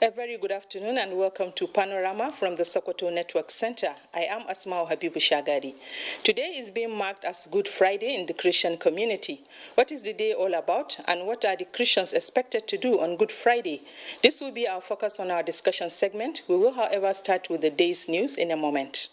A very good afternoon and welcome to Panorama from the Sokoto Network Center. I am Asmao Habibu Shagari. Today is being marked as Good Friday in the Christian community. What is the day all about and what are the Christians expected to do on Good Friday? This will be our focus on our discussion segment. We will, however, start with the day's news in a moment.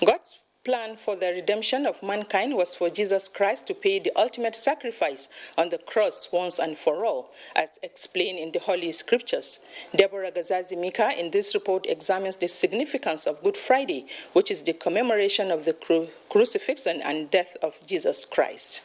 God's plan for the redemption of mankind was for Jesus Christ to pay the ultimate sacrifice on the cross once and for all, as explained in the Holy Scriptures. Deborah Gazazi Mika in this report examines the significance of Good Friday, which is the commemoration of the crucifixion and death of Jesus Christ.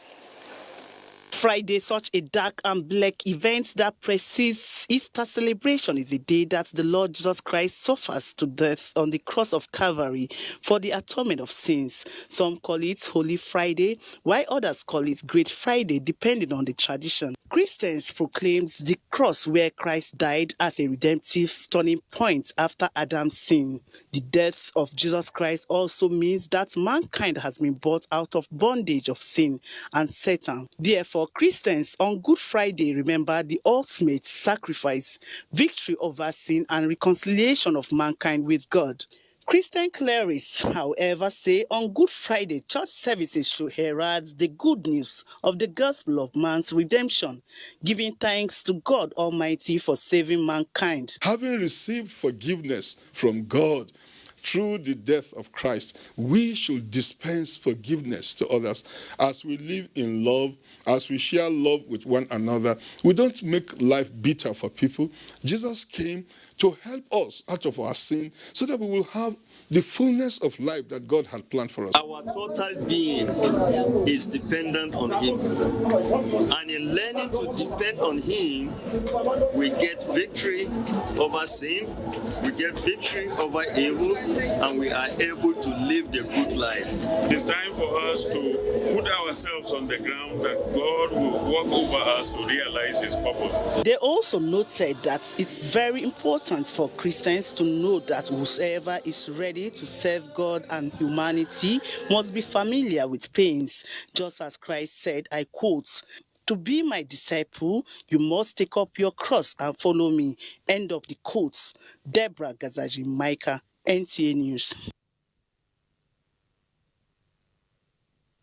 Friday, such a dark and black event that precedes Easter celebration, is the day that the Lord Jesus Christ suffers to death on the cross of Calvary for the atonement of sins. Some call it Holy Friday, while others call it Great Friday, depending on the tradition. Christians proclaimed the cross where Christ died as a redemptive turning point after Adam's sin. The death of Jesus Christ also means that mankind has been brought out of bondage of sin and Satan. Therefore, Christians on Good Friday remember the ultimate sacrifice, victory over sin, and reconciliation of mankind with God. Christian clerics, however, say on Good Friday, church services should herald the good news of the gospel of man's redemption, giving thanks to God Almighty for saving mankind. Having received forgiveness from God through the death of Christ, we should dispense forgiveness to others as we live in love, as we share love with one another. We don't make life bitter for people. Jesus came to help us out of our sin so that we will have the fullness of life that God had planned for us. Our total being is dependent on Him. And in learning to depend on Him, we get victory over sin, we get victory over evil, and we are able to live the good life. It's time for us to put ourselves on the ground that God will work over us to realize His purposes. They also noted that it's very important for Christians to know that whosoever is ready to serve God and humanity must be familiar with pains, just as Christ said, I quote, "To be my disciple, you must take up your cross and follow me." End of the quotes. Deborah Gazaji Mika, NTA News.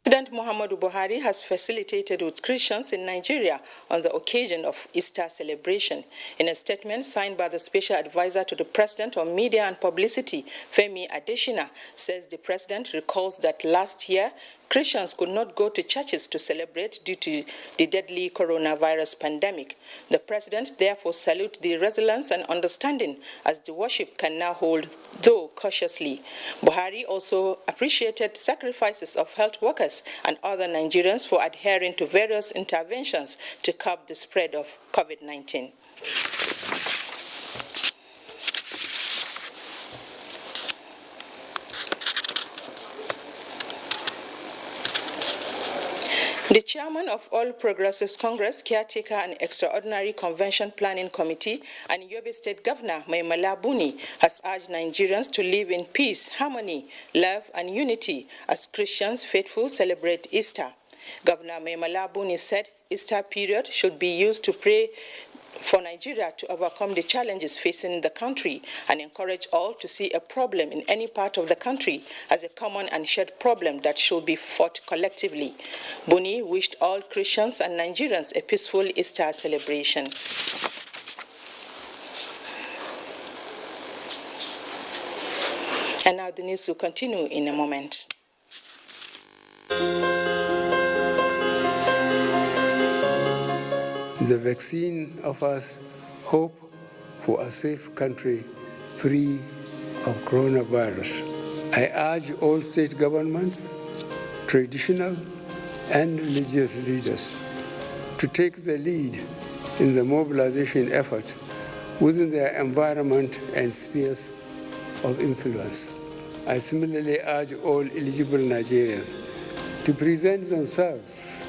President Muhammadu Buhari has facilitated with Christians in Nigeria on the occasion of Easter celebration. In a statement signed by the Special Advisor to the President on Media and Publicity, Femi Adesina, says the President recalls that last year, Christians could not go to churches to celebrate due to the deadly coronavirus pandemic. The President therefore salutes the resilience and understanding as the worship can now hold, though cautiously. Buhari also appreciated sacrifices of health workers and other Nigerians for adhering to various interventions to curb the spread of COVID-19. The chairman of All Progressives Congress, Caretaker and Extraordinary Convention Planning Committee, and Yobe State Governor Maimala Buni has urged Nigerians to live in peace, harmony, love, and unity as Christians faithful celebrate Easter. Governor Maimala Buni said Easter period should be used to pray for Nigeria to overcome the challenges facing the country and encourage all to see a problem in any part of the country as a common and shared problem that should be fought collectively. Buni wished all Christians and Nigerians a peaceful Easter celebration. And now the news will continue in a moment. The vaccine offers hope for a safe country free of coronavirus. I urge all state governments, traditional and religious leaders to take the lead in the mobilization effort within their environment and spheres of influence. I similarly urge all eligible Nigerians to present themselves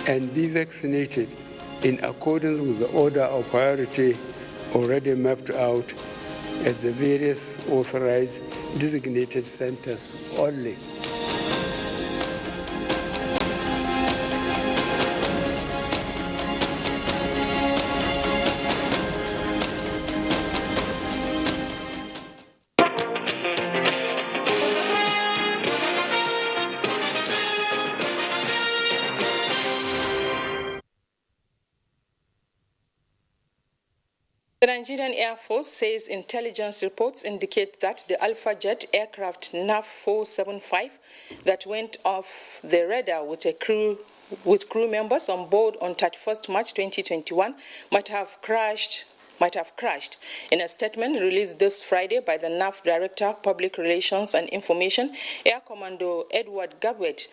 and be vaccinated in accordance with the order of priority already mapped out at the various authorized designated centers only. The Nigerian Air Force says intelligence reports indicate that the Alpha Jet aircraft NAV 475 that went off the radar with crew members on board on 31st March 2021 might have crashed. In a statement released this Friday by the NAV Director, Public Relations and Information, Air Commodore Edward Gabwet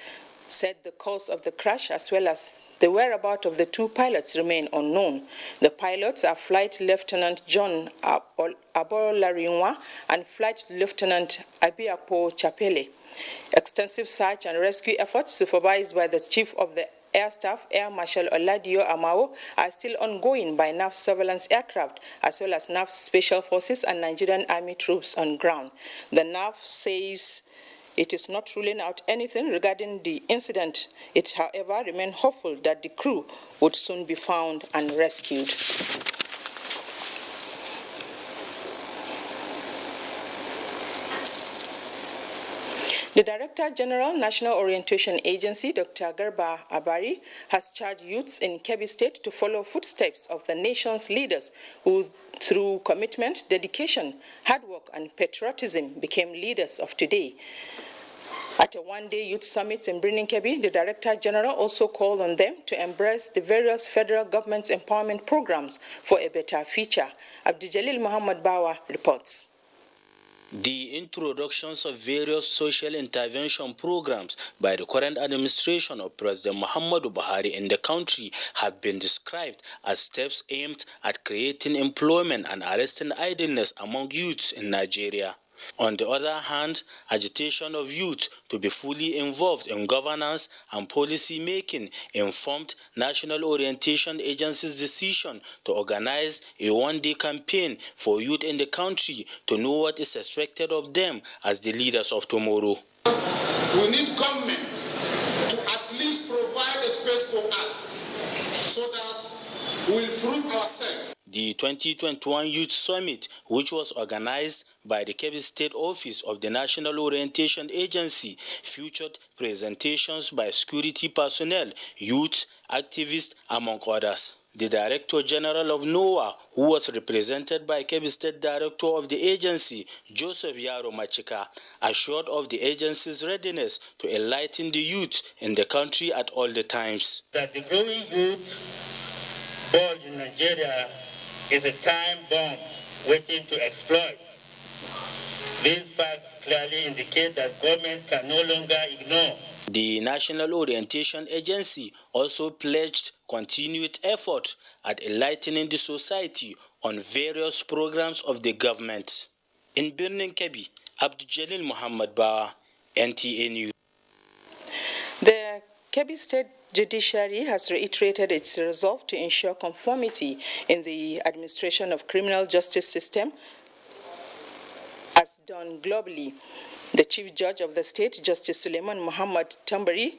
said the cause of the crash as well as the whereabouts of the two pilots remain unknown. The pilots are Flight Lieutenant John Abolarinwa and Flight Lieutenant Abiapo Chapele. Extensive search and rescue efforts supervised by the Chief of the Air Staff, Air Marshal Oladio Amao, are still ongoing by NAV surveillance aircraft as well as NAV Special Forces and Nigerian Army troops on ground. The NAV says it is not ruling out anything regarding the incident. It, however, remains hopeful that the crew would soon be found and rescued. The Director General, National Orientation Agency, Dr. Garba Abari, has charged youths in Kebbi State to follow footsteps of the nation's leaders who, through commitment, dedication, hard work, and patriotism, became leaders of today. At a one-day youth summit in Birnin Kebbi, the Director General also called on them to embrace the various federal government's empowerment programs for a better future. Abdijalil Muhammad Bawa reports. The introductions of various social intervention programs by the current administration of President Muhammadu Buhari in the country have been described as steps aimed at creating employment and arresting idleness among youths in Nigeria. On the other hand, agitation of youth to be fully involved in governance and policy making informed National Orientation Agency's decision to organize a one-day campaign for youth in the country to know what is expected of them as the leaders of tomorrow. We need government to at least provide a space for us so that we'll prove ourselves. The 2021 Youth Summit, which was organized by the Kebbi State Office of the National Orientation Agency, featured presentations by security personnel, youth, activists, among others. The Director General of NOAA, who was represented by Kebbi State Director of the agency, Joseph Yaro Machika, assured of the agency's readiness to enlighten the youth in the country at all the times. That the growing youth bulge in Nigeria is a time bomb waiting to explode. These facts clearly indicate that government can no longer ignore. The National Orientation Agency also pledged continued effort at enlightening the society on various programs of the government. In Birnin Kebbi, Abdul Muhammad Bawa, NTA News. The Kebbi State Judiciary has reiterated its resolve to ensure conformity in the administration of criminal justice system as done globally. The Chief Judge of the state, Justice Suleiman Muhammad Tambari,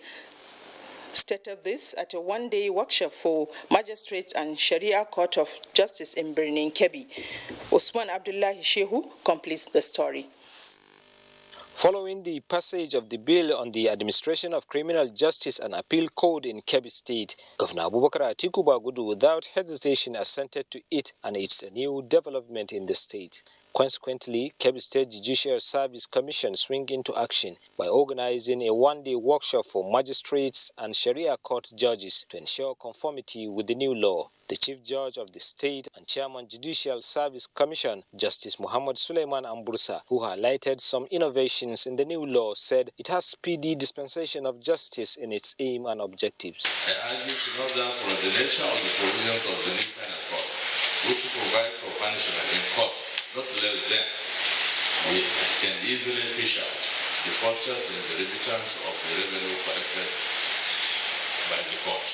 stated this at a one-day workshop for magistrates and Sharia Court of Justice in Birnin Kebbi. Usman Abdullahi Shehu completes the story. Following the passage of the bill on the administration of criminal justice and appeal code in Kebbi State, Governor Abubakar Atiku Bagudu without hesitation assented to it, and it's a new development in the state. Consequently, Kebbi State Judicial Service Commission swing into action by organizing a one-day workshop for magistrates and Sharia court judges to ensure conformity with the new law. The Chief Judge of the State and Chairman Judicial Service Commission, Justice Muhammad Suleiman Ambursa, who highlighted some innovations in the new law, said it has speedy dispensation of justice in its aim and objectives. I argue to note that for the nature of the provisions of the new penal code, which provide for punishment in court, not less than, we can easily fish out defaulters in the remittance of the revenue collected by the court.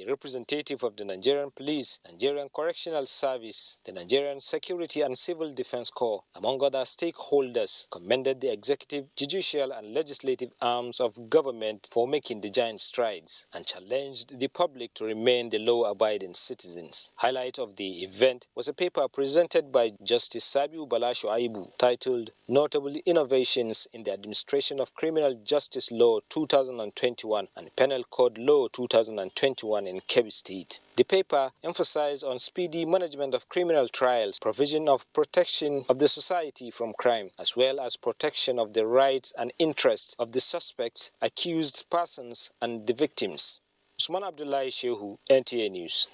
a representative of the Nigerian Police, Nigerian Correctional Service, the Nigerian Security and Civil Defense Corps, among other stakeholders, commended the executive, judicial and legislative arms of government for making the giant strides and challenged the public to remain the law-abiding citizens. Highlight of the event was a paper presented by Justice Sabiu Bala Shuaibu titled Notable Innovations in the Administration of Criminal Justice Law 2021 and Penal Code Law 2021 in Kebbi State. The paper emphasized on speedy management of criminal trials, provision of protection of the society from crime, as well as protection of the rights and interests of the suspects, accused persons, and the victims. Usman Abdullahi Shehu, NTA News.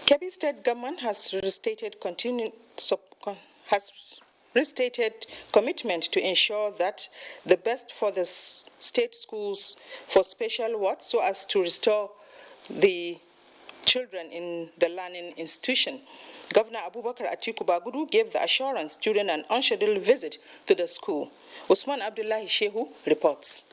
Kebbi State government has restated commitment to ensure that the best for the state schools for special wards so as to restore the children in the learning institution. Governor Abubakar Atiku Bagudu gave the assurance during an unscheduled visit to the school. Usman Abdullahi Shehu reports.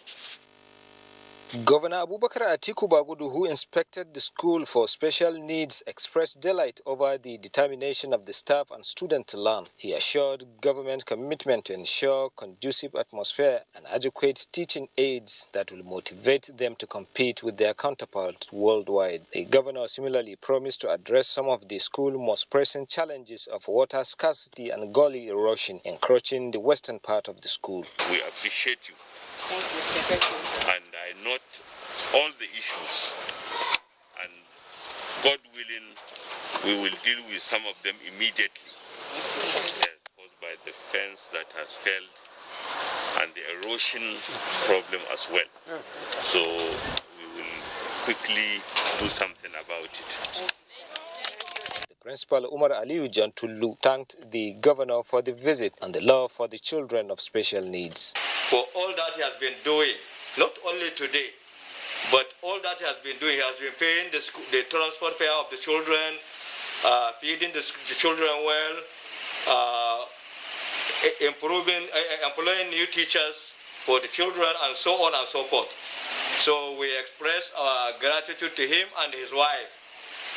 Governor Abubakar Atiku Bagudu, who inspected the school for special needs, expressed delight over the determination of the staff and students to learn. He assured government commitment to ensure conducive atmosphere and adequate teaching aids that will motivate them to compete with their counterparts worldwide. The governor similarly promised to address some of the school's most pressing challenges of water scarcity and gully erosion encroaching the western part of the school. We appreciate you. Thank you, Secretary. And I note all the issues, and God willing, we will deal with some of them immediately. Yes, caused by the fence that has failed and the erosion problem as well. So we will quickly do something about it. Principal Umar Aliyu Jantulu thanked the governor for the visit and the love for the children of special needs. For all that he has been doing, not only today, but all that he has been doing, he has been paying the transport fare of the children, feeding the children well, employing new teachers for the children, and so on and so forth. So we express our gratitude to him and his wife,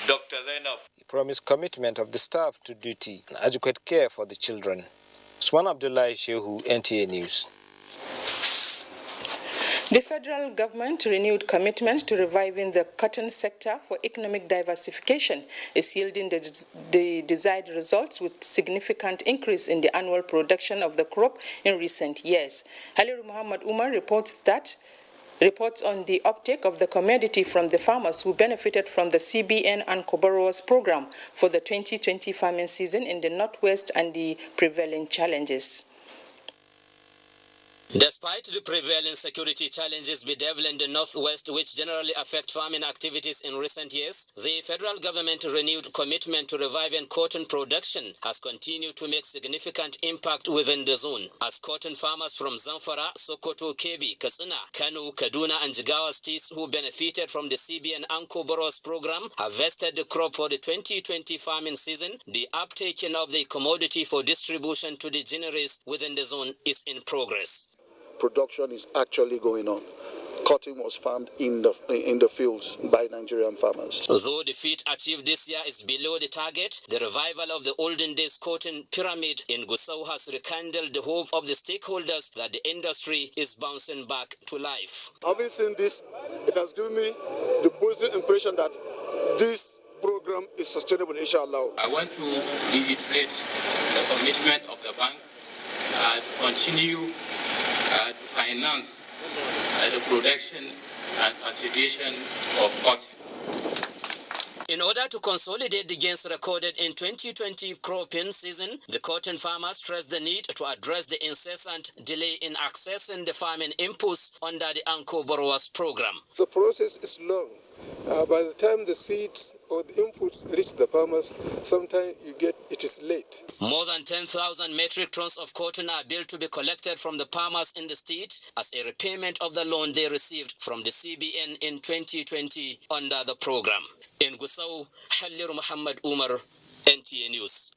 Dr. Zainab. He promised commitment of the staff to duty and adequate care for the children. Usman Abdullahi Shehu, NTA News. The federal government renewed commitment to reviving the cotton sector for economic diversification is yielding the desired results with significant increase in the annual production of the crop in recent years. Haliru Muhammad Umar reports on the uptake of the commodity from the farmers who benefited from the CBN and co-borrowers program for the 2020 farming season in the Northwest and the prevailing challenges. Despite the prevailing security challenges bedeviling in the Northwest, which generally affect farming activities in recent years, the federal government renewed commitment to reviving cotton production has continued to make significant impact within the zone, as cotton farmers from Zamfara, Sokoto, Kebbi, Katsina, Kano, Kaduna, and Jigawa states who benefited from the CBN Anko Boros program harvested the crop for the 2020 farming season. The uptaking of the commodity for distribution to the generis within the zone is in progress. Production is actually going on. Cotton was farmed in the fields by Nigerian farmers. Though the feat achieved this year is below the target, the revival of the olden days cotton pyramid in Gusau has rekindled the hope of the stakeholders that the industry is bouncing back to life. Having seen this, it has given me the positive impression that this program is sustainable, inshallah. I want to reiterate the commitment of the bank to continue to finance the production and cultivation of cotton. In order to consolidate the gains recorded in 2020 cropping season, the cotton farmers stressed the need to address the incessant delay in accessing the farming inputs under the Anko Borrowers program. The process is long. By the time the seeds or the inputs reach the farmers, sometimes it is late. More than 10,000 metric tons of cotton are billed to be collected from the farmers in the state as a repayment of the loan they received from the CBN in 2020 under the program. In Gusau, Haliru Muhammad Umar, NTA News.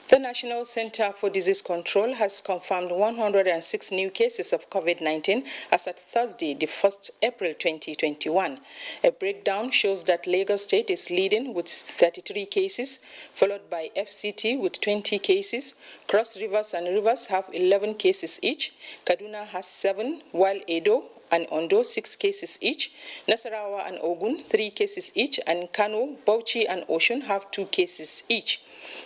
The National Center for Disease Control has confirmed 106 new cases of COVID-19 as at Thursday, the 1st April 2021. A breakdown shows that Lagos State is leading with 33 cases, followed by FCT with 20 cases. Cross Rivers and Rivers have 11 cases each. Kaduna has 7, while Edo and Ondo 6 cases each. Nasarawa and Ogun 3 cases each, and Kano, Bauchi and Osun have 2 cases each.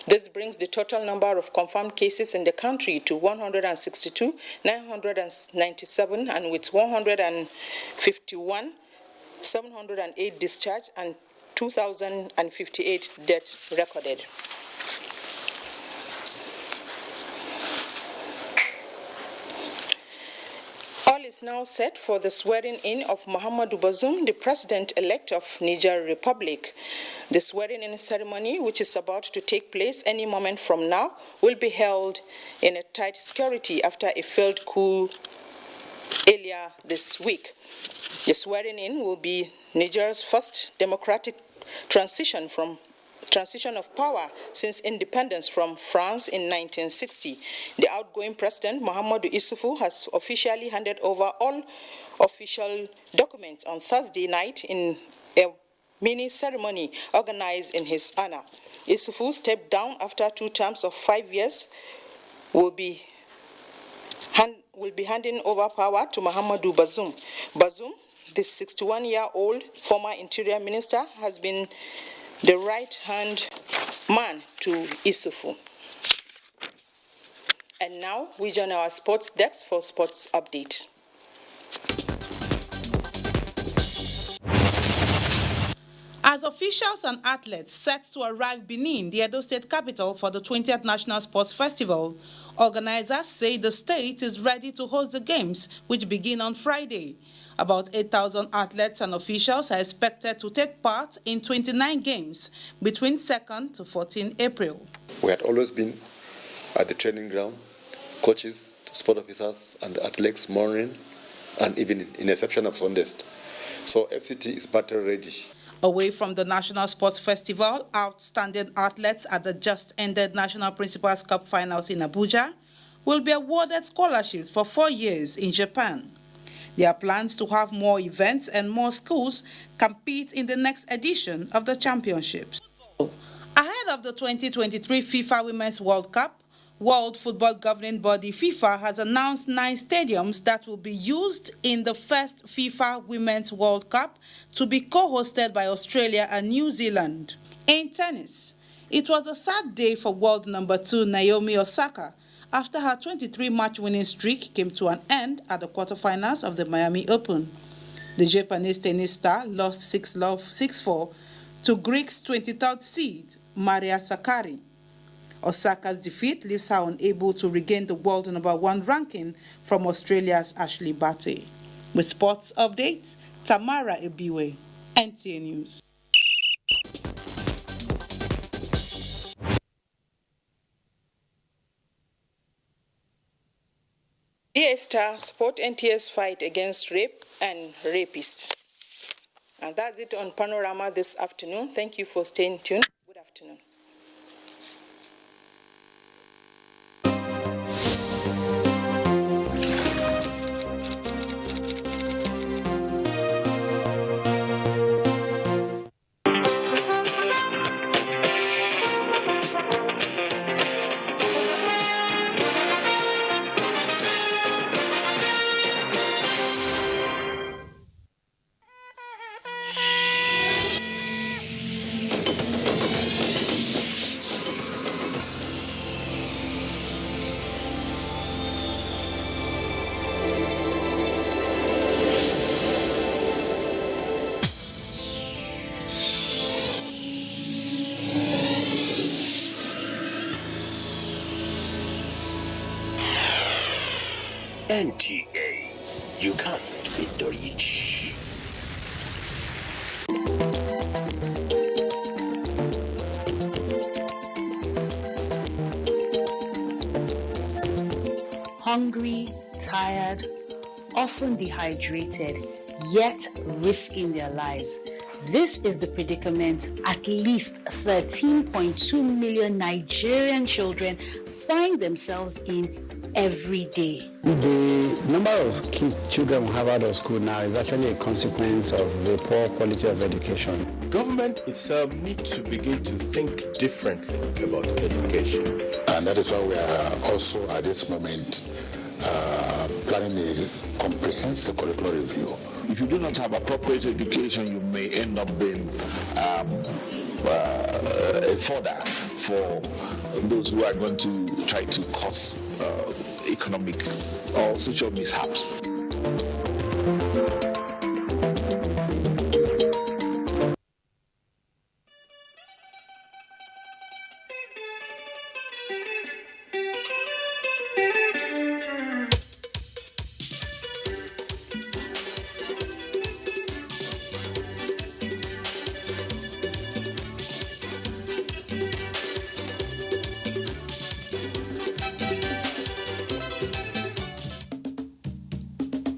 This brings the total number of confirmed cases in the country to 162,997, and with 151, 708 discharged and 2,058 deaths recorded. All is now set for the swearing-in of Muhammadu Bazoum, the president-elect of Niger Republic. The swearing-in ceremony, which is about to take place any moment from now, will be held in a tight security after a failed coup earlier this week. The swearing-in will be Niger's first democratic transition of power since independence from France in 1960. The outgoing president, Mahamadou Issoufou, has officially handed over all official documents on Thursday night in a mini ceremony organized in his honor. Issoufou stepped down after 2 terms of 5 years, will be handing over power to Muhammadu Bazoum. Bazoum, the 61-year-old former interior minister, has been the right-hand man to Issoufou. And now we join our sports desk for sports update. As officials and athletes set to arrive Benin, the Edo State capital, for the 20th National Sports Festival, organizers say the state is ready to host the games, which begin on Friday. About 8,000 athletes and officials are expected to take part in 29 games between 2nd to 14 April. We had always been at the training ground, coaches, sport officers, and athletes morning and evening, in exception of Sundays. So FCT is battle ready. Away from the National Sports Festival, outstanding athletes at the just-ended National Principals Cup finals in Abuja will be awarded scholarships for 4 years in Japan. There are plans to have more events and more schools compete in the next edition of the championships. Ahead of the 2023 FIFA Women's World Cup, World Football Governing Body FIFA has announced 9 stadiums that will be used in the first FIFA Women's World Cup to be co-hosted by Australia and New Zealand. In tennis, it was a sad day for world number 2 Naomi Osaka after her 23-match winning streak came to an end at the quarterfinals of the Miami Open. The Japanese tennis star lost 6-4 to Greek's 23rd seed, Maria Sakkari. Osaka's defeat leaves her unable to regain the world number 1 ranking from Australia's Ashley Barty. With sports updates, Tamara Ebiwe, NTA News. Dear Star, support NTA's fight against rape and rapists. And that's it on Panorama this afternoon. Thank you for staying tuned. Good afternoon. NTA, you can't beat the rich. Hungry, tired, often dehydrated, yet risking their lives. This is the predicament at least 13.2 million Nigerian children find themselves in every day. The number of children we have out of school now is actually a consequence of the poor quality of education. Government itself needs to begin to think differently about education. And that is why we are also at this moment planning a comprehensive curricular review. If you do not have appropriate education, you may end up being a fodder for those who are going to try to cause economic or social mishaps.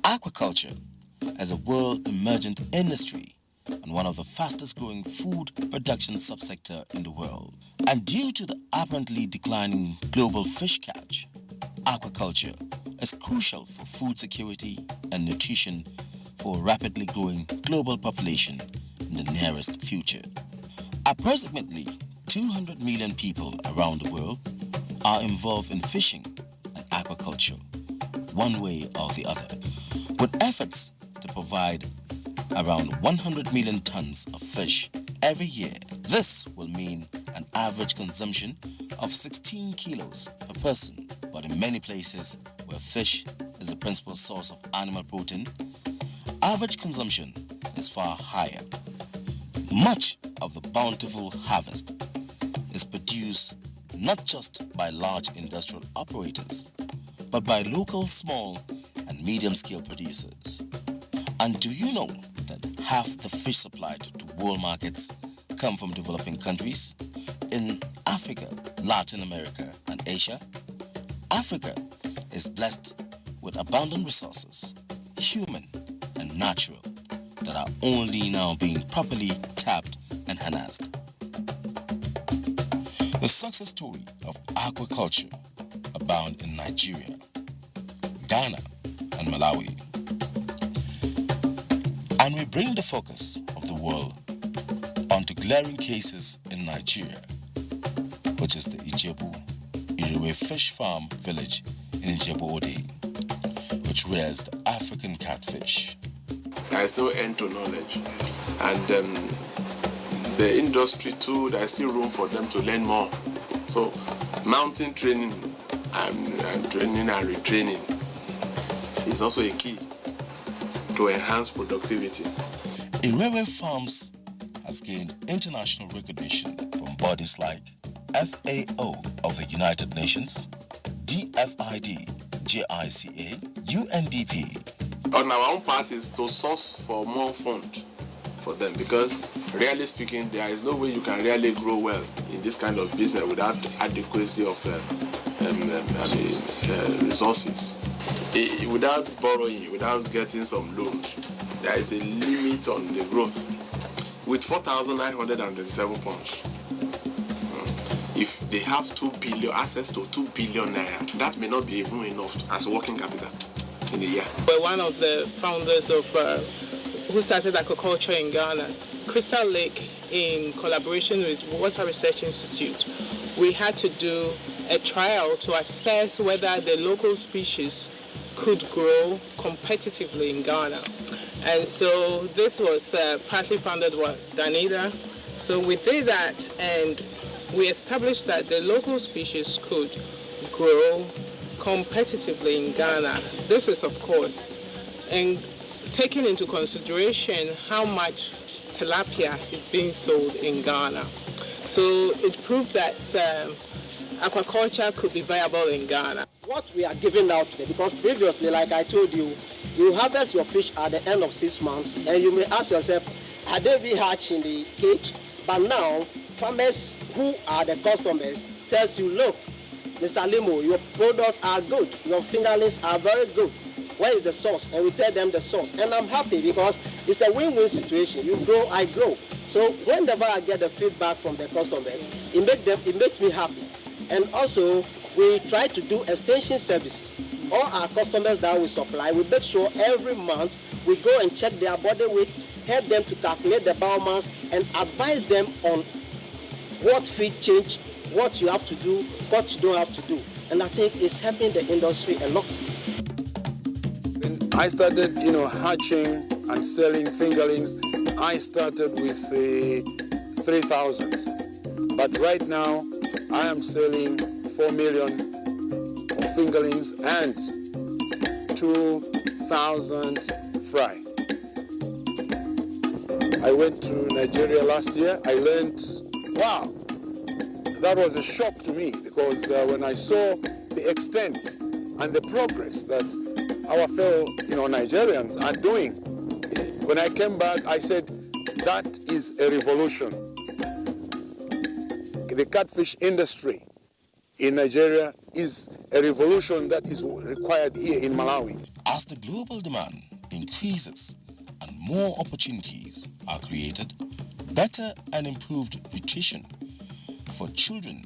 Aquaculture as a world emergent industry and one of the fastest growing food production subsector in the world. And due to the apparently declining global fish catch, aquaculture is crucial for food security and nutrition for a rapidly growing global population in the nearest future. Approximately 200 million people around the world are involved in fishing and aquaculture, one way or the other, with efforts to provide around 100 million tons of fish every year. This will mean an average consumption of 16 kilos per person, but in many places where fish is the principal source of animal protein, average consumption is far higher. Much of the bountiful harvest is produced not just by large industrial operators, but by local small and medium-scale producers. And do you know that half the fish supplied to world markets come from developing countries? In Africa, Latin America, and Asia, Africa is blessed with abundant resources, human and natural, that are only now being properly tapped and harnessed. The success story of aquaculture abound in Nigeria, Ghana, and Malawi. And we bring the focus of the world onto glaring cases in Nigeria, which is the Iriwe Fish Farm village in Ijebu-Ode, which rears the African catfish. There is no end to knowledge. And the industry too, there is still room for them to learn more. So mountain training and training and retraining is also a key to enhance productivity. Iriwe Farms has gained international recognition from bodies like FAO of the United Nations, DFID, JICA, UNDP. On our own part is to source for more fund for them, because really speaking, there is no way you can really grow well in this kind of business without adequacy of resources. Without borrowing, without getting some loans, there is a limit on the growth. With 4,937 pounds, if they have 2 billion, access to 2 billion naira, that may not be even enough as working capital in a year. We're one of the founders of who started aquaculture in Ghana, Crystal Lake, in collaboration with Water Research Institute. We had to do a trial to assess whether the local species could grow competitively in Ghana. And so this was partly funded by Danida. So we did that, and we established that the local species could grow competitively in Ghana. This is, of course, and taking into consideration how much tilapia is being sold in Ghana. So it proved that aquaculture could be viable in Ghana. What we are giving out today, because previously, like I told you, you harvest your fish at the end of 6 months, and you may ask yourself, are they be hatched in the cage? But now, farmers who are the customers tells you, look, Mr. Limo, your products are good, your fingerlings are very good. where is the source? And we tell them the source. And I'm happy because it's a win-win situation. You grow, I grow. So whenever I get the feedback from the customers, it makes me happy. And also, we try to do extension services. All our customers that we supply, we make sure every month we go and check their body weight, help them to calculate the biomass, and advise them on what feed change, what you have to do, what you don't have to do. And I think it's helping the industry a lot. When I started, hatching and selling fingerlings, I started with 3,000. But right now, I am selling 4 million of fingerlings and 2,000 fry. I went to Nigeria last year. I learned, wow, that was a shock to me because when I saw the extent and the progress that our fellow Nigerians are doing, when I came back, I said, that is a revolution. The catfish industry in Nigeria is a revolution that is required here in Malawi. As the global demand increases and more opportunities are created, better and improved nutrition for children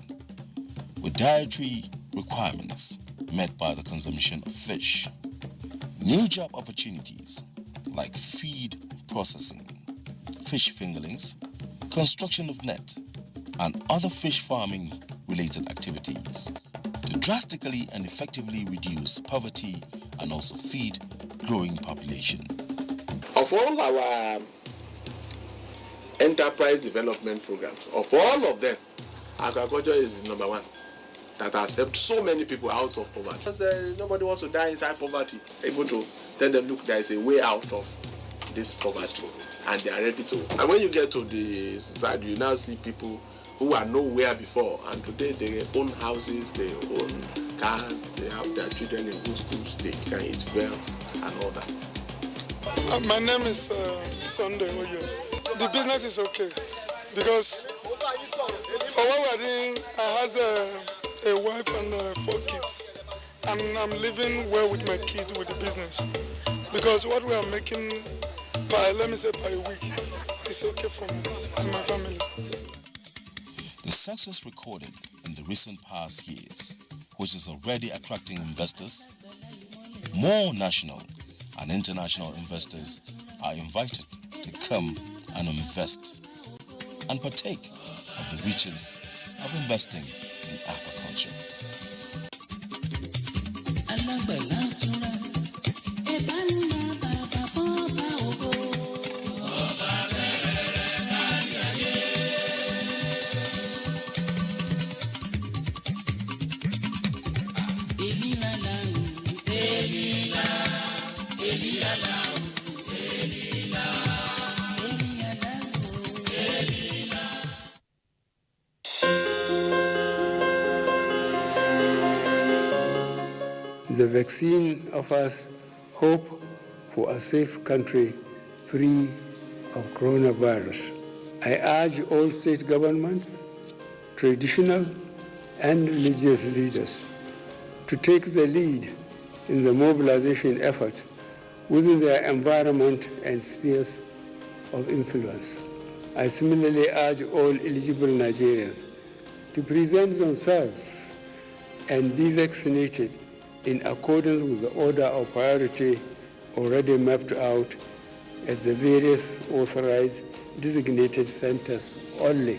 with dietary requirements met by the consumption of fish. New job opportunities like feed processing, fish fingerlings, construction of net, and other fish farming related activities to drastically and effectively reduce poverty and also feed growing population. Of all our enterprise development programs, of all of them, agriculture is the number one that has helped so many people out of poverty. Because nobody wants to die inside poverty. Able to tell them, look, there is a way out of this poverty, and they are ready to. And when you get to the side, you now see people who are nowhere before, and today they own houses, they own cars, they have their children in good schools, they can eat well, and all that. My name is Sunday Oyo. The business is okay because for what we're doing, I have a wife and 4 kids, and I'm living well with my kid with the business because what we are making per week is okay for me and my family. The success recorded in the recent past years, which is already attracting investors, more national and international investors are invited to come and invest and partake of the riches of investing in aquaculture. The vaccine offers hope for a safe country free of coronavirus. I urge all state governments, traditional and religious leaders to take the lead in the mobilization effort within their environment and spheres of influence. I similarly urge all eligible Nigerians to present themselves and be vaccinated in accordance with the order of priority already mapped out at the various authorized designated centers only.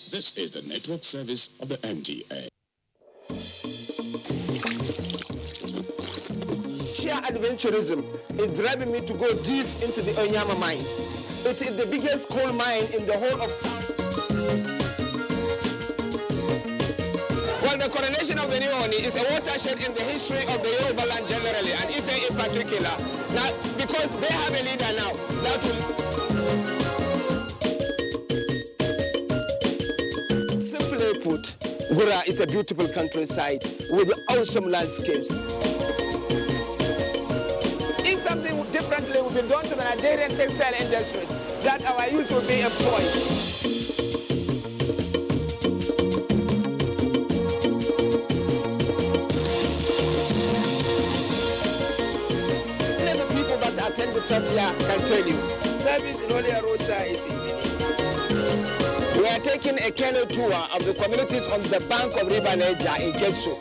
This is the network service of the NTA. Sheer adventurism is driving me to go deep into the Onyama mines. It is the biggest coal mine in the whole of Well, the coronation of the new Oni is a watershed in the history of the Yoruba land generally, and Ife in particular. Now, because they have a leader now, that will put, Gura is a beautiful countryside with awesome landscapes. If something differently would be done to the Nigerian textile industries, that our youth will be employed. Many people that attend the church here can tell you. Service in Holy Rosa is in We are taking a canoe tour of the communities on the bank of River Niger in Keso.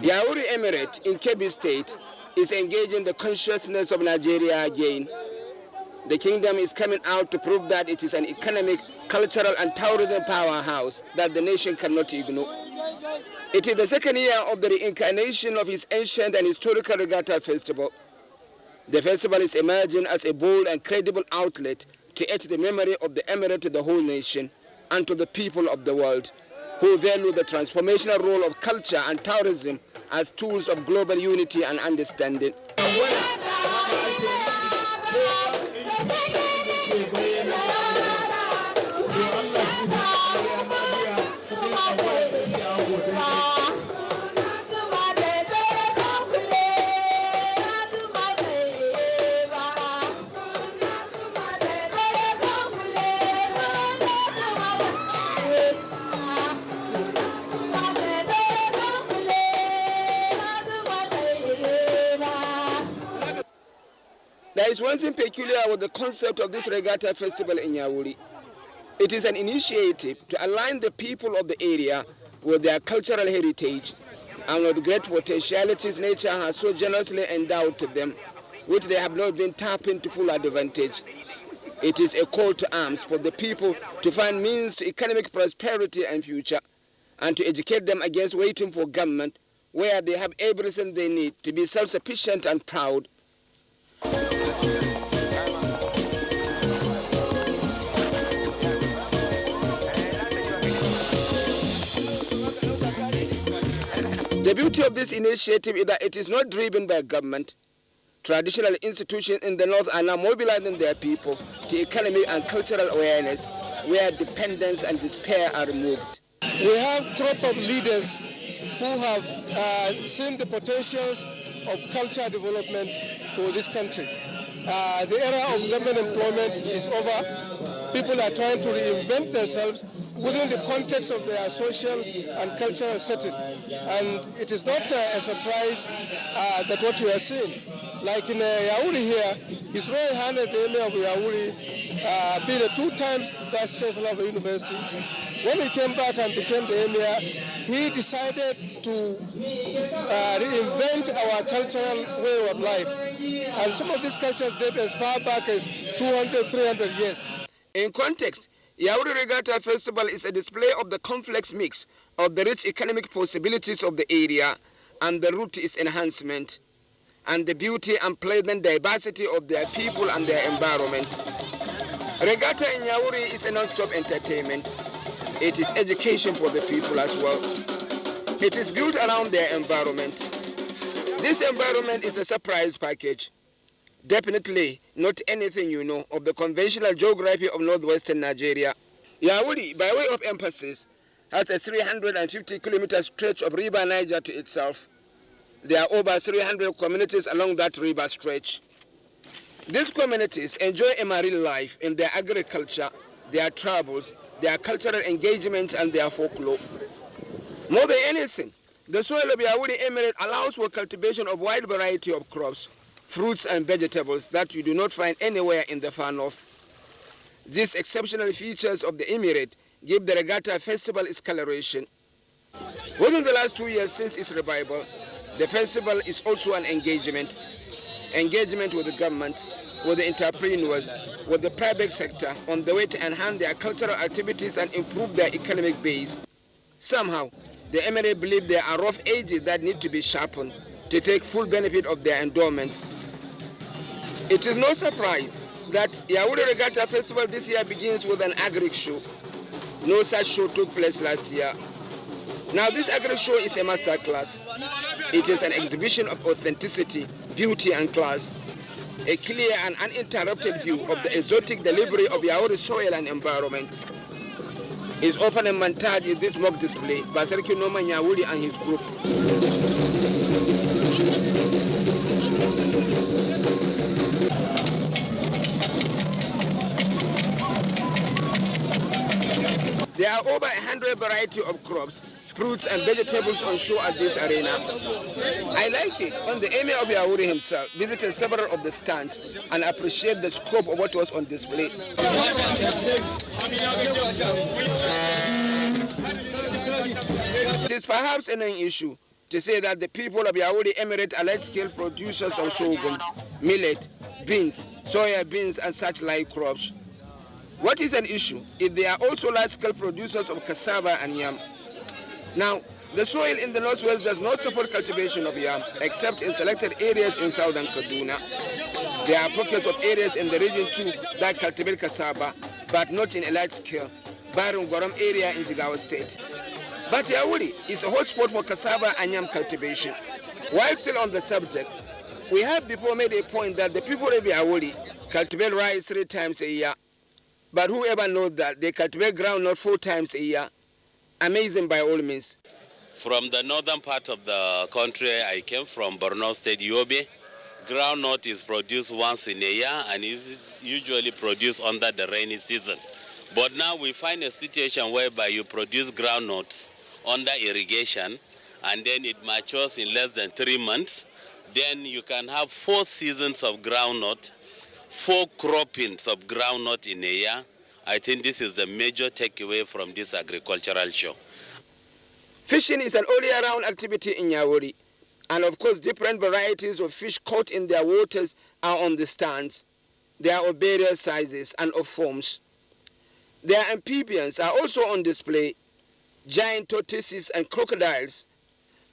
Yauri Emirate in Kebbi State is engaging the consciousness of Nigeria again. The kingdom is coming out to prove that it is an economic, cultural and tourism powerhouse that the nation cannot ignore. It is the second year of the reincarnation of its ancient and historical regatta festival. The festival is emerging as a bold and credible outlet to etch the memory of the emirate to the whole nation and to the people of the world, who value the transformational role of culture and tourism as tools of global unity and understanding. There is one thing peculiar with the concept of this regatta festival in Yauri. It is an initiative to align the people of the area with their cultural heritage and with great potentialities nature has so generously endowed to them, which they have not been tapping to full advantage. It is a call to arms for the people to find means to economic prosperity and future, and to educate them against waiting for government, where they have everything they need to be self-sufficient and proud. The beauty of this initiative is that it is not driven by government. Traditional institutions in the north are now mobilizing their people to economic and cultural awareness, where dependence and despair are removed. We have a crop of leaders who have seen the potentials of cultural development for this country. The era of government employment is over. People are trying to reinvent themselves within the context of their social and cultural setting. And it is not a surprise that what you are seeing. Like in Yauri here, His Royal Highness the Emir of Yauri, being a 2 times Vice Chancellor of the university, when he came back and became the Emir, he decided to reinvent our cultural way of life. And some of these cultures date as far back as 200, 300 years. In context, Yauri Regatta Festival is a display of the complex mix of the rich economic possibilities of the area and the root to its enhancement, and the beauty and pleasant diversity of their people and their environment. Regatta in Yauri is a non-stop entertainment. It is education for the people as well. It is built around their environment. This environment is a surprise package. Definitely not anything you know of the conventional geography of northwestern Nigeria. Yauri, by way of emphasis, has a 350-kilometer stretch of River Niger to itself. There are over 300 communities along that river stretch. These communities enjoy a marine life in their agriculture, their travels, their cultural engagement, and their folklore. More than anything, the soil of Yauri Emirate allows for cultivation of wide variety of crops, fruits and vegetables that you do not find anywhere in the far north. These exceptional features of the Emirate give the Regatta Festival its coloration. Within the last 2 years since its revival, the festival is also an engagement with the government, with the entrepreneurs, with the private sector on the way to enhance their cultural activities and improve their economic base. Somehow, the Emirate believe there are rough edges that need to be sharpened to take full benefit of their endowment. It is no surprise that Yauri Regatta Festival this year begins with an agri show. No such show took place last year. Now this agri show is a master class. It is an exhibition of authenticity, beauty and class. A clear and uninterrupted view of the exotic delivery of Yauri soil and environment. His opening montage in this mock display by Seriki Norman Nyawuri and his group. There are over 100 varieties of crops, fruits and vegetables on show at this arena. I like it when the Emir of Yauri himself visited several of the stands and appreciated the scope of what was on display. It is perhaps an issue to say that the people of Yauri Emirate are large-scale producers of sorghum, millet, beans, soya beans and such like crops. What is an issue if they are also large-scale producers of cassava and yam? Now, the soil in the northwest does not support cultivation of yam, except in selected areas in southern Kaduna. There are pockets of areas in the region too that cultivate cassava, but not in a large scale, barring Goram area in Jigawa State. But Yauri is a hotspot for cassava and yam cultivation. While still on the subject, we have before made a point that the people of Yauri cultivate rice 3 times a year. But whoever knows that they cultivate groundnut 4 times a year? Amazing by all means. From the northern part of the country, I came from Borno State, Yobe. Groundnut is produced once in a year and is usually produced under the rainy season. But now we find a situation whereby you produce groundnuts under irrigation and then it matures in less than 3 months. Then you can have 4 seasons of groundnut, 4 croppings of groundnut in a year. I think this is the major takeaway from this agricultural show. Fishing is an all-year-round activity in Yauri. And of course, different varieties of fish caught in their waters are on the stands. They are of various sizes and of forms. Their amphibians are also on display, giant tortoises and crocodiles.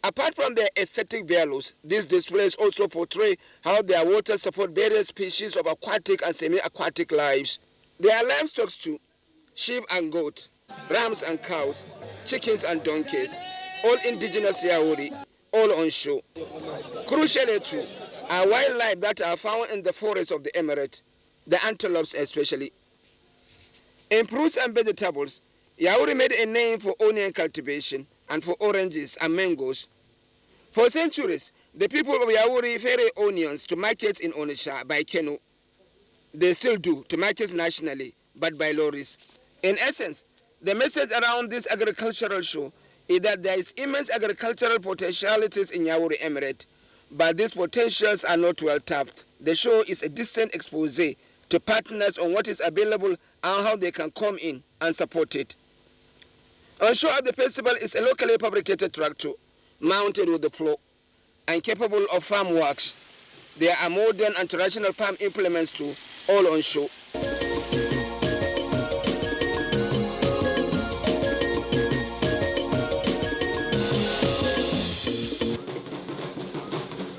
Apart from their aesthetic values, these displays also portray how their waters support various species of aquatic and semi-aquatic lives. There are livestock too, sheep and goats, rams and cows, chickens and donkeys, all indigenous Yauri, all on show. Crucially too, are wildlife that are found in the forests of the emirate, the antelopes especially. In fruits and vegetables, Yauri made a name for onion cultivation and for oranges and mangoes. For centuries, the people of Yauri ferry onions to markets in Onitsha by canoe. They still do, to markets nationally, but by lorries. In essence, the message around this agricultural show is that there is immense agricultural potentialities in Yauri Emirate, but these potentials are not well tapped. The show is a distant expose to partners on what is available and how they can come in and support it. On show at the festival is a locally fabricated tractor, mounted with the plow, and capable of farm works. There are modern and traditional farm implements too, all on show.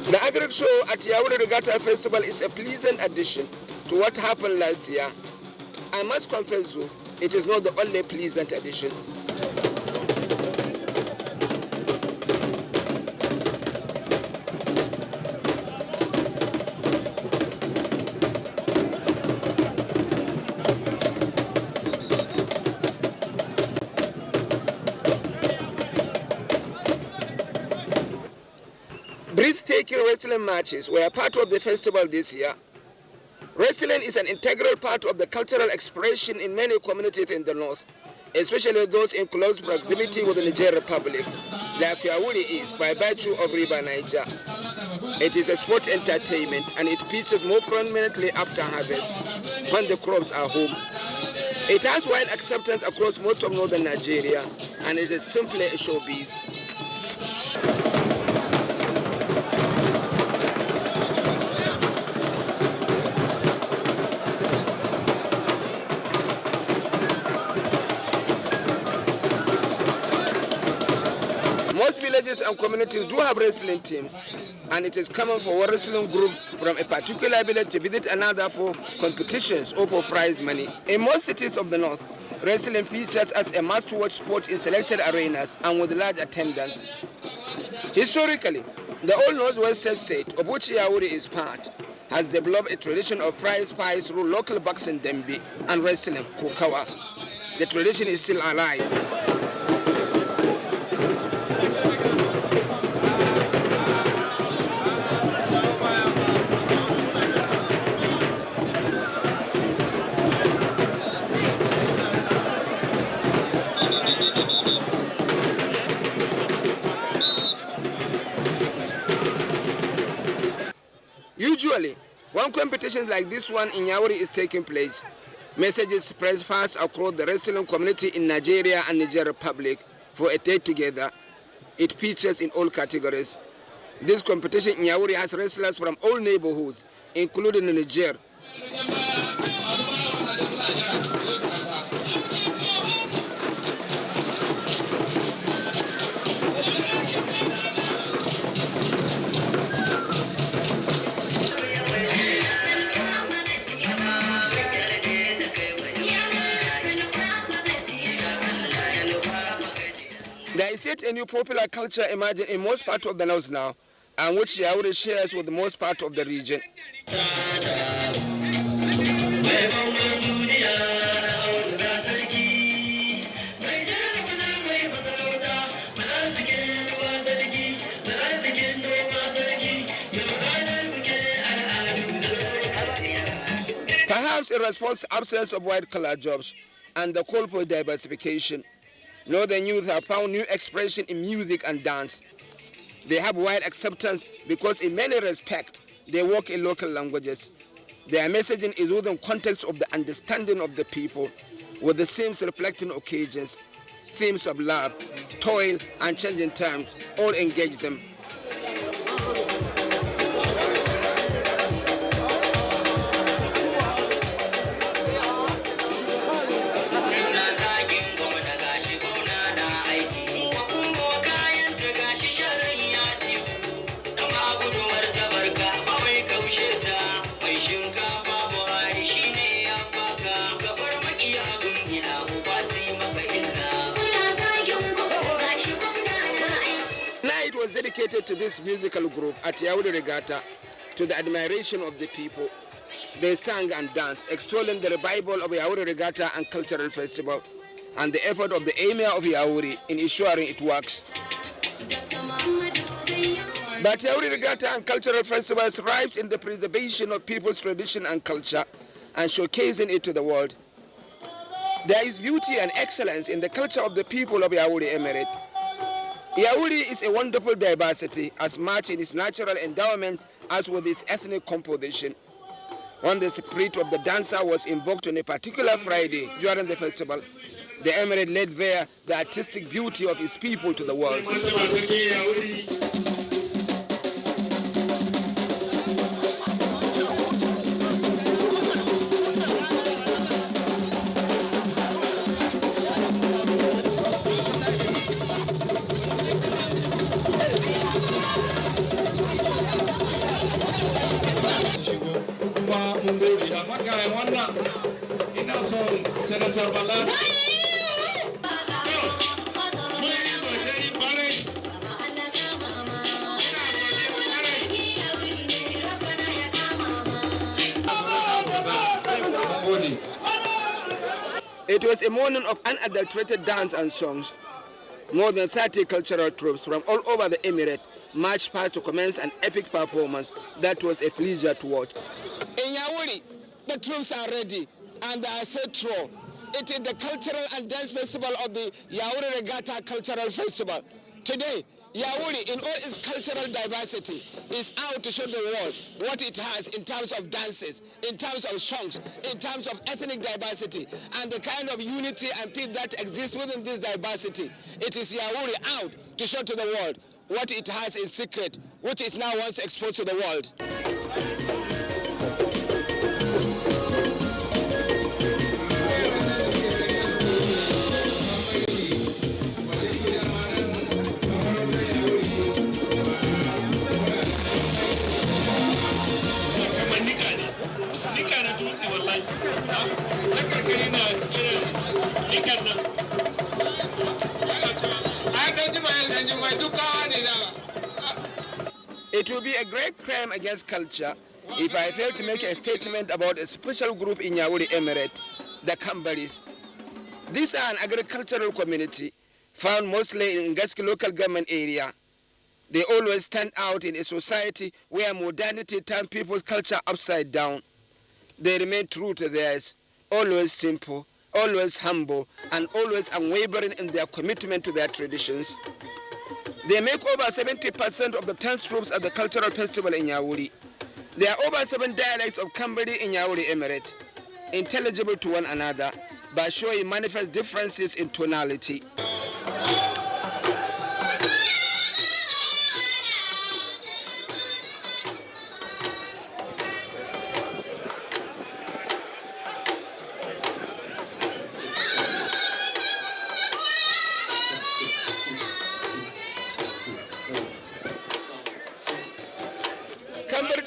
The Agri Show at Yauri Regatta Festival is a pleasant addition to what happened last year. I must confess though, it is not the only pleasant addition. Breathtaking wrestling matches were part of the festival this year. Wrestling is an integral part of the cultural expression in many communities in the north, especially those in close proximity with the Nigerian Republic, like Yauri is by virtue of River Niger. It is a sports entertainment and it features more prominently after harvest, when the crops are home. It has wide acceptance across most of northern Nigeria, and it is simply a showbiz. Most villages and communities do have wrestling teams, and it is common for one wrestling group from a particular village to visit another for competitions or for prize money. In most cities of the north, Wrestling features as a must-watch sport in selected arenas and with large attendance. Historically, the old northwestern state, of which Yauri is part, has developed a tradition of prize fights through local boxing dembe and wrestling kokawa. The tradition is still alive. Usually, when competitions like this one in Yauri is taking place, messages spread fast across the wrestling community in Nigeria and Niger Republic for a day together. It features in all categories. This competition in Yauri has wrestlers from all neighborhoods, including Niger. There is yet a new popular culture emerging in most parts of the north now, and which Yauri shares with most part of the region. Perhaps in response to the absence of white-collar jobs and the call for diversification, Northern youth have found new expression in music and dance. They have wide acceptance because in many respects, they work in local languages. Their messaging is within context of the understanding of the people, with the themes reflecting occasions, themes of love, toil, and changing times, all engage them. Dedicated to this musical group at Yauri Regatta to the admiration of the people. They sang and danced, extolling the revival of Yauri Regatta and Cultural Festival and the effort of the Emir of Yauri in ensuring it works. But Yauri Regatta and Cultural Festival thrives in the preservation of people's tradition and culture and showcasing it to the world. There is beauty and excellence in the culture of the people of Yauri Emirate. Yauri is a wonderful diversity as much in its natural endowment as with its ethnic composition. When the spirit of the dancer was invoked on a particular Friday during the festival, the emirate laid bare the artistic beauty of its people to the world. It was a morning of unadulterated dance and songs. More than 30 cultural troops from all over the emirate marched past to commence an epic performance that was a pleasure to watch. In Yauri, the troops are ready and they are set true. It is the cultural and dance festival of the Yauri Regatta Cultural Festival. Today, Yauri, in all its cultural diversity, is out to show the world what it has in terms of dances, in terms of songs, in terms of ethnic diversity, and the kind of unity and peace that exists within this diversity. It is Yauri out to show to the world what it has in secret, which it now wants to expose to the world. It will be a great crime against culture if I fail to make a statement about a special group in Yauri Emirate, the Kambaris. These are an agricultural community found mostly in Ngaski local government area. They always stand out in a society where modernity turned people's culture upside down. They remain true to theirs, always simple, always humble, and always unwavering in their commitment to their traditions. They make over 70% of the dance troops at the cultural festival in Yauri. There are over 7 dialects of Kambari in Yauri Emirate, intelligible to one another, but showing manifest differences in tonality.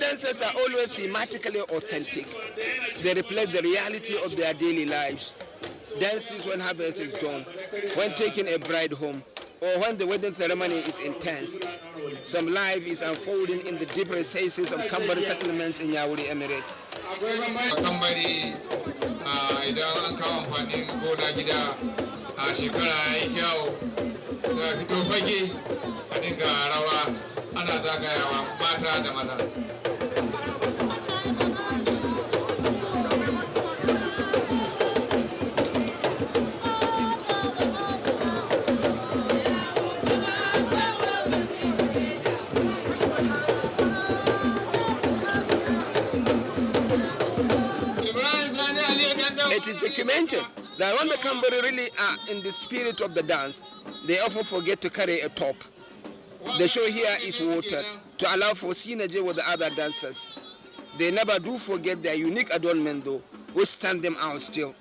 Dances are always thematically authentic. They reflect the reality of their daily lives. Dances when harvest is done, when taking a bride home, or when the wedding ceremony is intense. Some life is unfolding in the deep recesses of Kambari settlements in Yauri Emirate. Kambari, idan an kawo amfanin gona gida a shekara ya yi kyau, sai fito fage a dinga rawa ana zagayawa mata da maza. It is documented that when the Kambari really are in the spirit of the dance, they often forget to carry a top. The show here is watered to allow for synergy with the other dancers. They never do forget their unique adornment though, which stand them out still.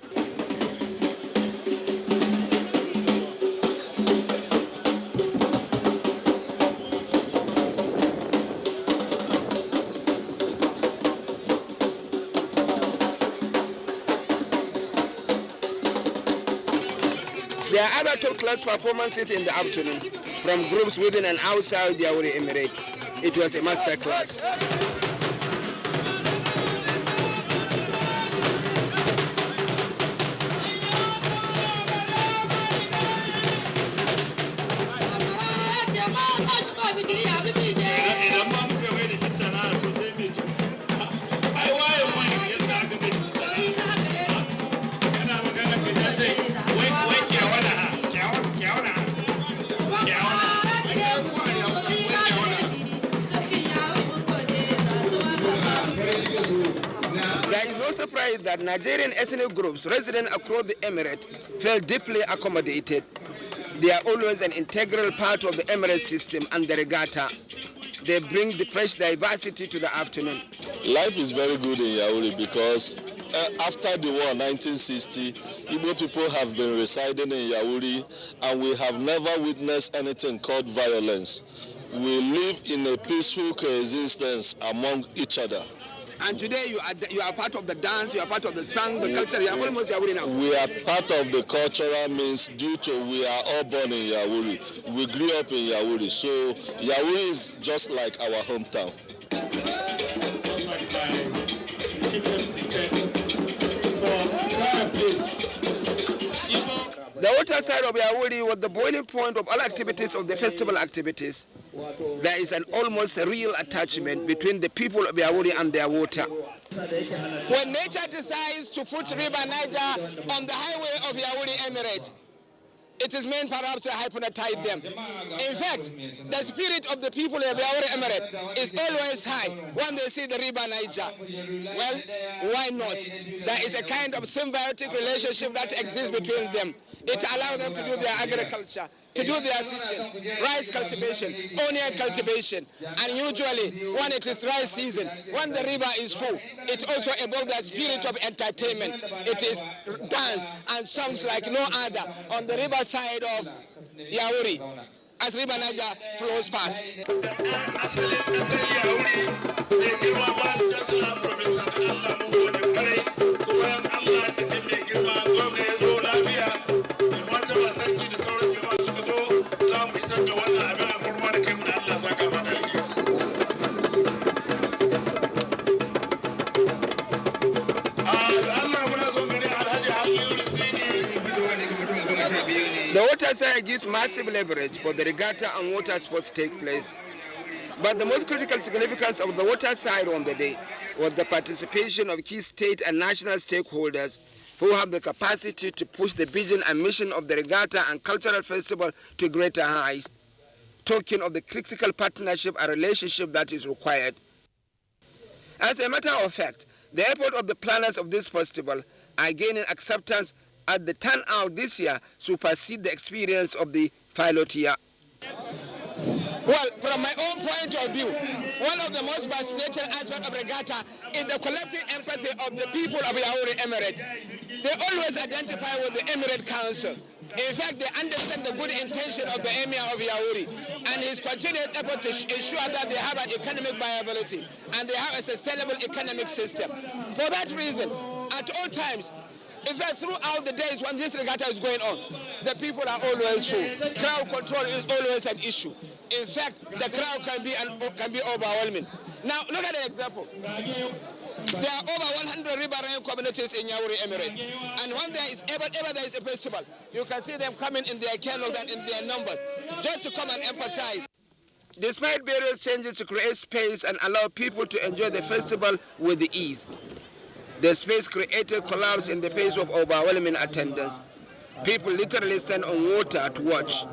There are other top-class performances in the afternoon from groups within and outside the Yauri Emirate. It was a master class. That Nigerian ethnic groups resident across the Emirate feel deeply accommodated. They are always an integral part of the Emirate system and the regatta. They bring the fresh diversity to the afternoon. Life is very good in Yauri because after the war 1960, Igbo people have been residing in Yauri and we have never witnessed anything called violence. We live in a peaceful coexistence among each other. And today you are part of the dance, you are part of the song, the culture, you are almost Yauri now. We are part of the cultural means due to we are all born in Yauri. We grew up in Yauri, so Yauri is just like our hometown. The water side of Yauri was the boiling point of all activities of the festival activities. There is an almost real attachment between the people of Yauri and their water. When nature decides to put River Niger on the highway of Yauri Emirate, it is meant perhaps to hypnotize them. In fact, the spirit of the people of Yauri Emirate is always high when they see the River Niger. Well, why not? There is a kind of symbiotic relationship that exists between them. It allows them to do their agriculture, to do their fishing, rice cultivation, onion cultivation. And usually, when it is dry season, when the river is full, it also evolves the spirit of entertainment. It is dance and songs like no other on the river side of Yauri as River Niger flows past. Riverside gives massive leverage for the regatta and water sports to take place. But the most critical significance of the water side on the day was the participation of key state and national stakeholders who have the capacity to push the vision and mission of the regatta and cultural festival to greater heights, token of the critical partnership and relationship that is required. As a matter of fact, the effort of the planners of this festival are gaining acceptance as the turnout this year supersede the experience of the pilot year. Well, from my own point of view, one of the most fascinating aspects of regatta is the collective empathy of the people of Yauri Emirate. They always identify with the Emirate Council. In fact, they understand the good intention of the Emir of Yauri and his continuous effort to ensure that they have an economic viability and they have a sustainable economic system. For that reason, at all times, in fact, throughout the days when this regatta is going on, the people are always full. Crowd control is always an issue. In fact, the crowd can be overwhelming. Now, look at an example. There are over 100 riverine communities in Yauri Emirate. And when there is ever there is a festival, you can see them coming in their canoes and in their numbers, just to come and empathize. Despite various changes to create space and allow people to enjoy the festival with ease, the space created collapsed in the face of overwhelming attendance. People literally stand on water to watch.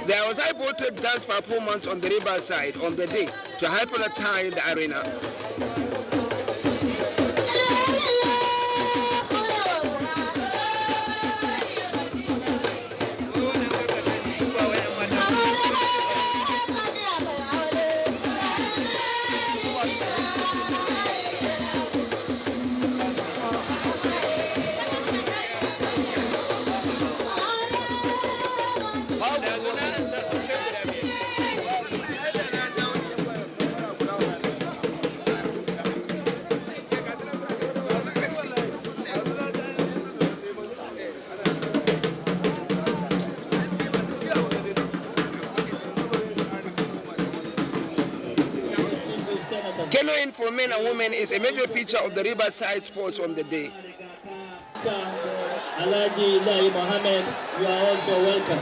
There was high voltage dance performance on the riverside on the day to hypnotize the arena. Canoeing for men and women is a major feature of the riverside sports on the day. Alaji Lai Mohammed, you are also welcome.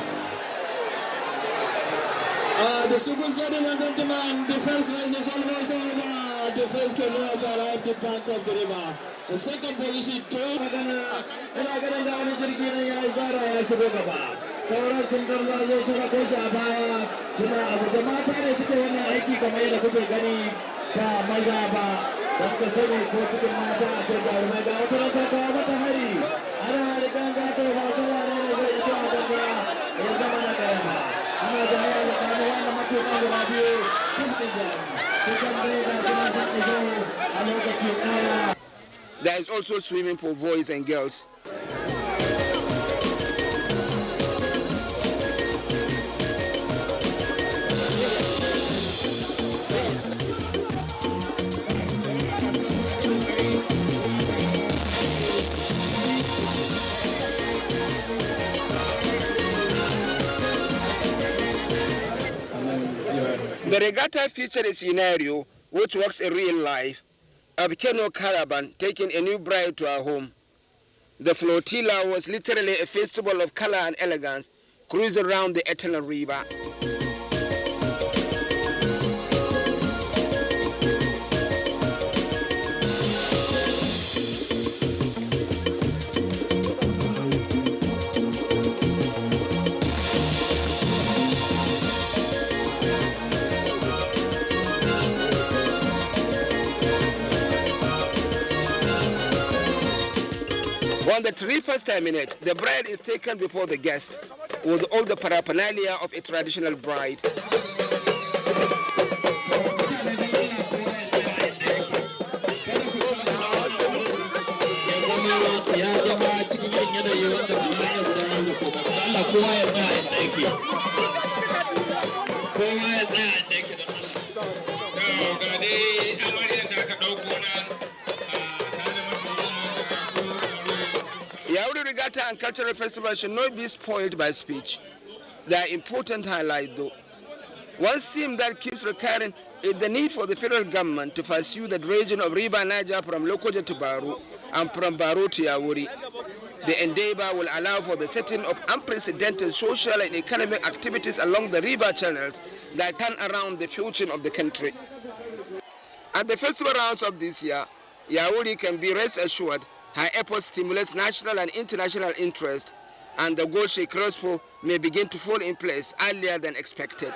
The Sugun ladies and gentlemen, the first race is almost over. The first canoes arrived the bank of the river. The second position, sauran sun garzazo suka kai a baya suna abu da mata ne suke wannan aiki kamar yadda kuke gani ba maza ba don ka sani ko cikin mata akwai jarumai ga wata ranta ta mata hari ana rigan gata ba sawa ne zai isa a gaba ya zama na karama ana jami'a da kanu wanda matuƙa guda biyu cikin jarumai kusan dai ga suna sun iso a lokaci ɗaya. There is also swimming for boys and girls. The regatta featured a scenario which works in real life. A canoe caravan taking a new bride to her home. The flotilla was literally a festival of color and elegance, cruising around the eternal river. When the trip has terminated, the bride is taken before the guest with all the paraphernalia of a traditional bride. Yauri Regatta and Cultural Festival should not be spoiled by speech. They are important highlights though. One theme that keeps recurring is the need for the federal government to pursue the dredging of River Niger from Lokoja to Baru and from Baru to Yauri. The endeavor will allow for the setting of unprecedented social and economic activities along the river channels that turn around the future of the country. At the festival rounds of this year, Yauri can be rest assured her efforts stimulates national and international interest, and the Gold Sheikh Expo may begin to fall in place earlier than expected.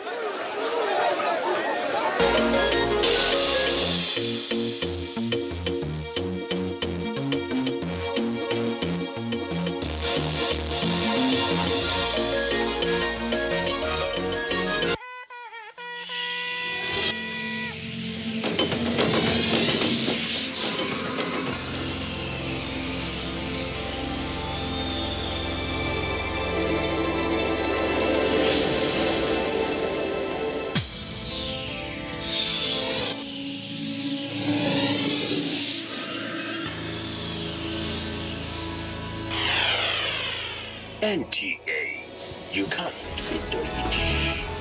NTA, you can't be Deutsch.